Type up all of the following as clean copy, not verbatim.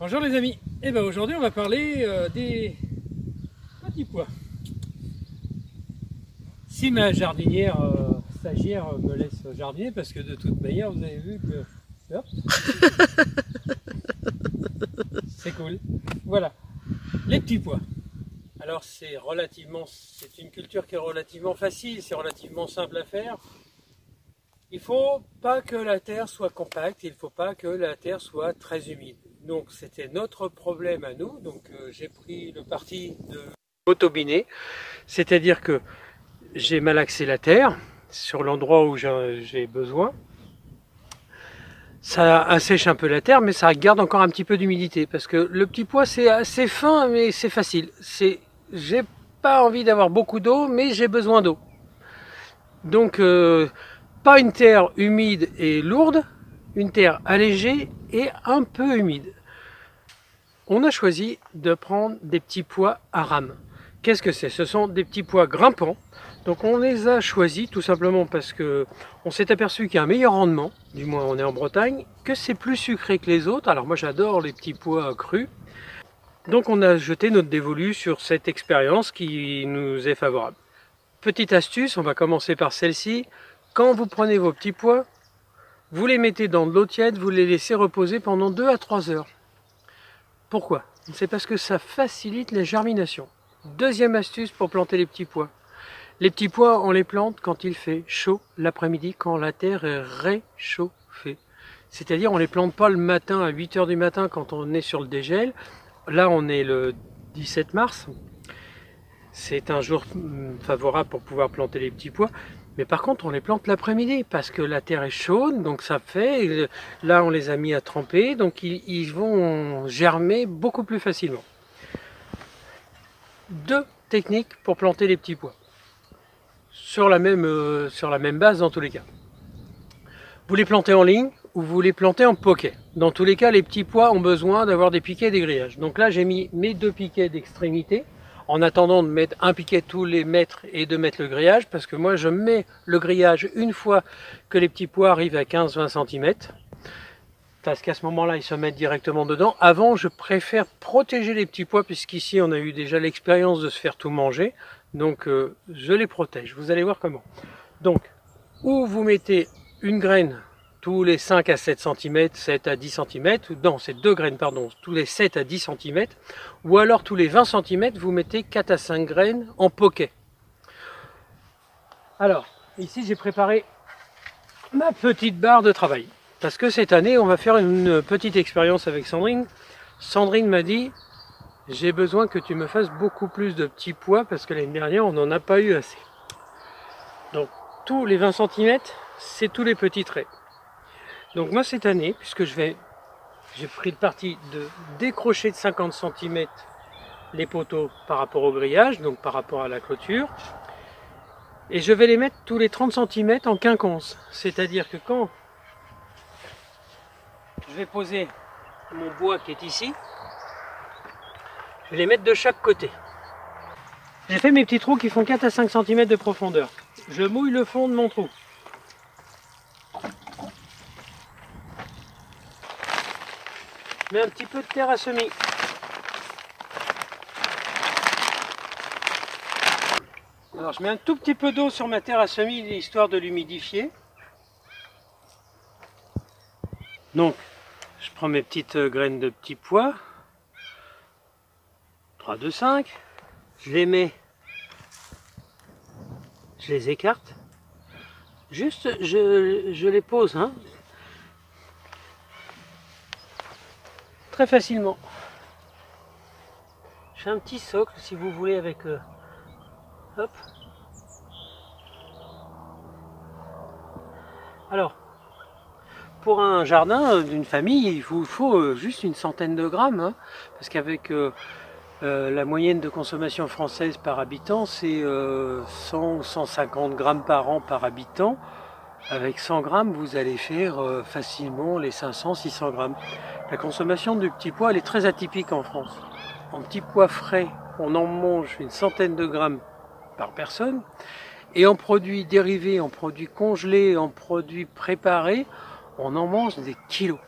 Bonjour les amis, et ben aujourd'hui on va parler des petits pois. Si ma jardinière stagiaire me laisse jardiner, parce que de toute manière vous avez vu que hop, c'est cool. Voilà, les petits pois. Alors c'est une culture qui est relativement facile, c'est relativement simple à faire. Il faut pas que la terre soit compacte, il faut pas que la terre soit très humide. Donc c'était notre problème à nous, donc j'ai pris le parti de m'autobiner, c'est-à-dire que j'ai malaxé la terre sur l'endroit où j'ai besoin. Ça assèche un peu la terre, mais ça garde encore un petit peu d'humidité, parce que le petit pois c'est assez fin, mais c'est facile. J'ai pas envie d'avoir beaucoup d'eau, mais j'ai besoin d'eau. Donc pas une terre humide et lourde, une terre allégée et un peu humide. On a choisi de prendre des petits pois à rame. Qu'est-ce que c'est? Ce sont des petits pois grimpants. Donc on les a choisis tout simplement parce que on s'est aperçu qu'il y a un meilleur rendement, du moins on est en Bretagne, que c'est plus sucré que les autres. Alors moi j'adore les petits pois crus. Donc on a jeté notre dévolu sur cette expérience qui nous est favorable. Petite astuce, on va commencer par celle-ci. Quand vous prenez vos petits pois, vous les mettez dans de l'eau tiède, vous les laissez reposer pendant 2 à 3 heures. Pourquoi? C'est parce que ça facilite la germination. Deuxième astuce pour planter les petits pois. Les petits pois, on les plante quand il fait chaud l'après-midi, quand la terre est réchauffée. C'est-à-dire, on ne les plante pas le matin à 8 heures du matin quand on est sur le dégel. Là, on est le 17 mars. C'est un jour favorable pour pouvoir planter les petits pois. Mais par contre, on les plante l'après-midi parce que la terre est chaude, donc ça fait. Là, on les a mis à tremper, donc ils vont germer beaucoup plus facilement. Deux techniques pour planter les petits pois. Sur la même base dans tous les cas. Vous les plantez en ligne ou vous les plantez en poquet. Dans tous les cas, les petits pois ont besoin d'avoir des piquets et des grillages. Donc là, j'ai mis mes 2 piquets d'extrémité, en attendant de mettre un piquet tous les mètres et de mettre le grillage, parce que moi je mets le grillage une fois que les petits pois arrivent à 15-20 cm, parce qu'à ce moment-là ils se mettent directement dedans. Avant, je préfère protéger les petits pois, puisqu'ici on a eu déjà l'expérience de se faire tout manger, donc je les protège. Vous allez voir comment. Donc, ou vous mettez une graine tous les 5 à 7 cm, 7 à 10 cm, non, c'est 2 graines, pardon, tous les 7 à 10 cm, ou alors tous les 20 cm, vous mettez 4 à 5 graines en poquet. Alors, ici j'ai préparé ma petite barre de travail, parce que cette année, on va faire une petite expérience avec Sandrine. Sandrine m'a dit, j'ai besoin que tu me fasses beaucoup plus de petits pois, parce que l'année dernière, on n'en a pas eu assez. Donc, tous les 20 cm, c'est tous les petits traits. Donc moi cette année, puisque j'ai pris le parti de décrocher de 50 cm les poteaux par rapport au grillage, donc par rapport à la clôture, et je vais les mettre tous les 30 cm en quinconce. C'est-à-dire que quand je vais poser mon bois qui est ici, je vais les mettre de chaque côté. J'ai fait mes petits trous qui font 4 à 5 cm de profondeur. Je mouille le fond de mon trou. Je mets un petit peu de terre à semis. Alors je mets un tout petit peu d'eau sur ma terre à semis, histoire de l'humidifier. Donc je prends mes petites graines de petits pois. 3, 2, 5. Je les mets. Je les écarte. Juste je les pose, hein. Très facilement. Je fais un petit socle si vous voulez avec hop. Alors, pour un jardin d'une famille, il vous faut juste une centaine de grammes, hein, parce qu'avec la moyenne de consommation française par habitant, c'est 100-150 grammes par an par habitant. Avec 100 grammes, vous allez faire facilement les 500-600 grammes. La consommation du petit pois, elle est très atypique en France. En petit pois frais, on en mange une centaine de grammes par personne. Et en produits dérivés, en produits congelés, en produits préparés, on en mange des kilos.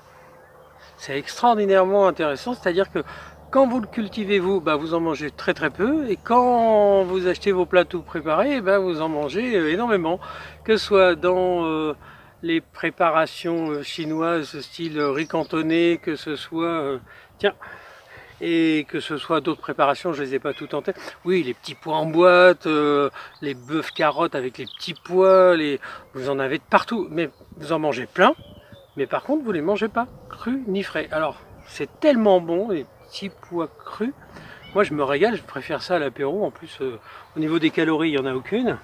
C'est extraordinairement intéressant, c'est-à-dire que quand vous le cultivez vous, vous en mangez très très peu, et quand vous achetez vos plats tout préparés, vous en mangez énormément, que ce soit dans les préparations chinoises style riz cantonné, que ce soit et que ce soit d'autres préparations, je les ai pas toutes en tête. Oui, les petits pois en boîte, les bœufs carottes avec les petits pois, vous en avez de partout, mais vous en mangez plein, mais par contre vous les mangez pas crus ni frais. Alors c'est tellement bon les petits pois crus, moi je me régale, je préfère ça à l'apéro. En plus au niveau des calories il n'y en a aucune,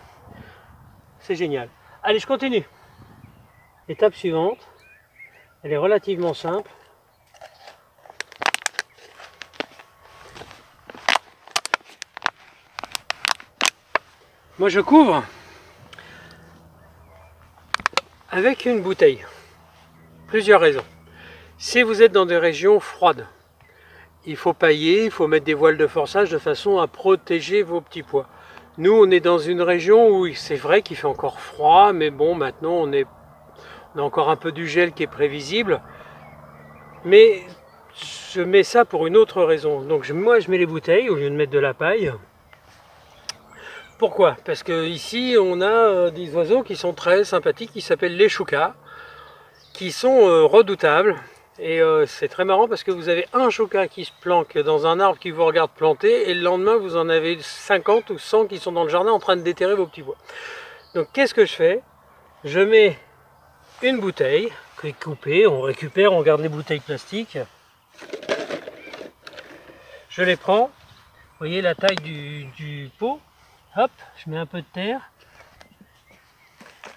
c'est génial. Allez, je continue. Étape suivante, elle est relativement simple. Moi je couvre avec une bouteille. Plusieurs raisons. Si vous êtes dans des régions froides, il faut pailler, il faut mettre des voiles de forçage de façon à protéger vos petits pois. Nous on est dans une région où c'est vrai qu'il fait encore froid, mais bon, maintenant on a encore un peu du gel qui est prévisible. Mais je mets ça pour une autre raison. Donc moi je mets les bouteilles au lieu de mettre de la paille. Pourquoi? Parce que ici on a des oiseaux qui sont très sympathiques, qui s'appellent les choucas, qui sont redoutables. Et c'est très marrant parce que vous avez un chouca qui se planque dans un arbre qui vous regarde planter, et le lendemain vous en avez 50 ou 100 qui sont dans le jardin en train de déterrer vos petits bois. Donc qu'est-ce que je fais? Je mets une bouteille qui est coupée, on récupère, on garde les bouteilles plastiques. Je les prends, vous voyez la taille du pot. Hop, je mets un peu de terre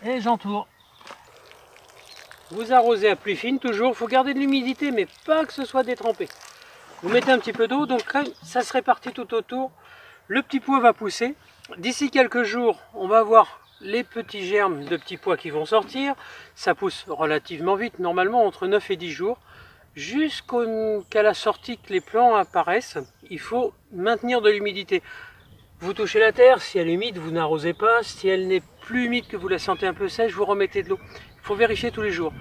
et j'entoure. Vous arrosez à pluie fine toujours, il faut garder de l'humidité mais pas que ce soit détrempé. Vous mettez un petit peu d'eau, donc ça se répartit tout autour. Le petit pois va pousser. D'ici quelques jours, on va avoir les petits germes de petits pois qui vont sortir. Ça pousse relativement vite, normalement entre 9 et 10 jours. Jusqu'à la sortie que les plants apparaissent, il faut maintenir de l'humidité. Vous touchez la terre, si elle est humide, vous n'arrosez pas. Si elle n'est plus humide, que vous la sentez un peu sèche, vous remettez de l'eau. Il faut vérifier tous les jours.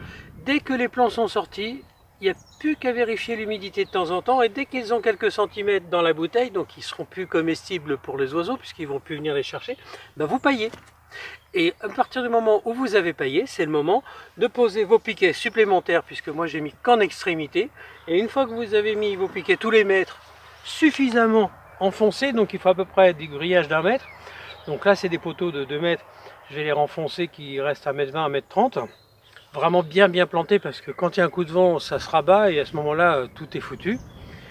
Dès que les plants sont sortis, il n'y a plus qu'à vérifier l'humidité de temps en temps. Et dès qu'ils ont quelques centimètres dans la bouteille, donc ils ne seront plus comestibles pour les oiseaux, puisqu'ils ne vont plus venir les chercher, vous paillez. Et à partir du moment où vous avez paillé, c'est le moment de poser vos piquets supplémentaires, puisque moi j'ai mis qu'en extrémité. Et une fois que vous avez mis vos piquets tous les mètres suffisamment enfoncés, donc il faut à peu près des grillages d'1 mètre. Donc là c'est des poteaux de 2 mètres, je vais les renfoncer qui restent à 1,20 m, 1,30 m. Vraiment bien plantés, parce que quand il y a un coup de vent ça se rabat et à ce moment là tout est foutu.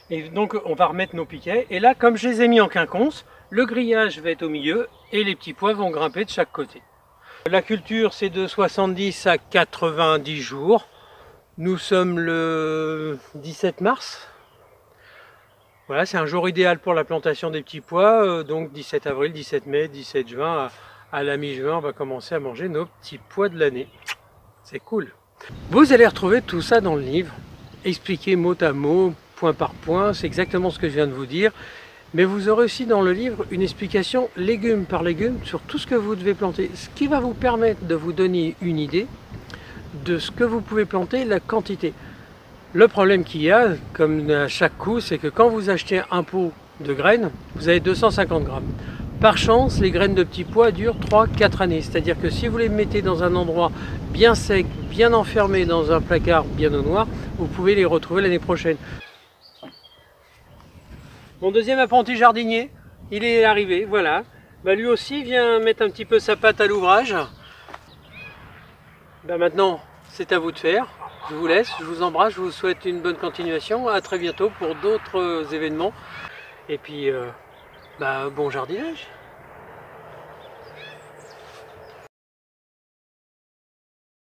Et donc on va remettre nos piquets, et là comme je les ai mis en quinconce, le grillage va être au milieu et les petits pois vont grimper de chaque côté. La culture c'est de 70 à 90 jours. Nous sommes le 17 mars. Voilà, c'est un jour idéal pour la plantation des petits pois. Donc 17 avril, 17 mai, 17 juin, à la mi-juin, on va commencer à manger nos petits pois de l'année. C'est cool. Vous allez retrouver tout ça dans le livre, expliqué mot à mot, point par point, c'est exactement ce que je viens de vous dire. Mais vous aurez aussi dans le livre une explication légume par légume sur tout ce que vous devez planter. Ce qui va vous permettre de vous donner une idée de ce que vous pouvez planter, la quantité. Le problème qu'il y a, comme à chaque coup, c'est que quand vous achetez un pot de graines, vous avez 250 grammes. Par chance, les graines de petits pois durent 3-4 années. C'est-à-dire que si vous les mettez dans un endroit bien sec, bien enfermé dans un placard bien au noir, vous pouvez les retrouver l'année prochaine. Mon deuxième apprenti jardinier, il est arrivé, voilà. Lui aussi vient mettre un petit peu sa patte à l'ouvrage. Maintenant, c'est à vous de faire. Je vous laisse, je vous embrasse, je vous souhaite une bonne continuation. À très bientôt pour d'autres événements. Et puis, bon jardinage.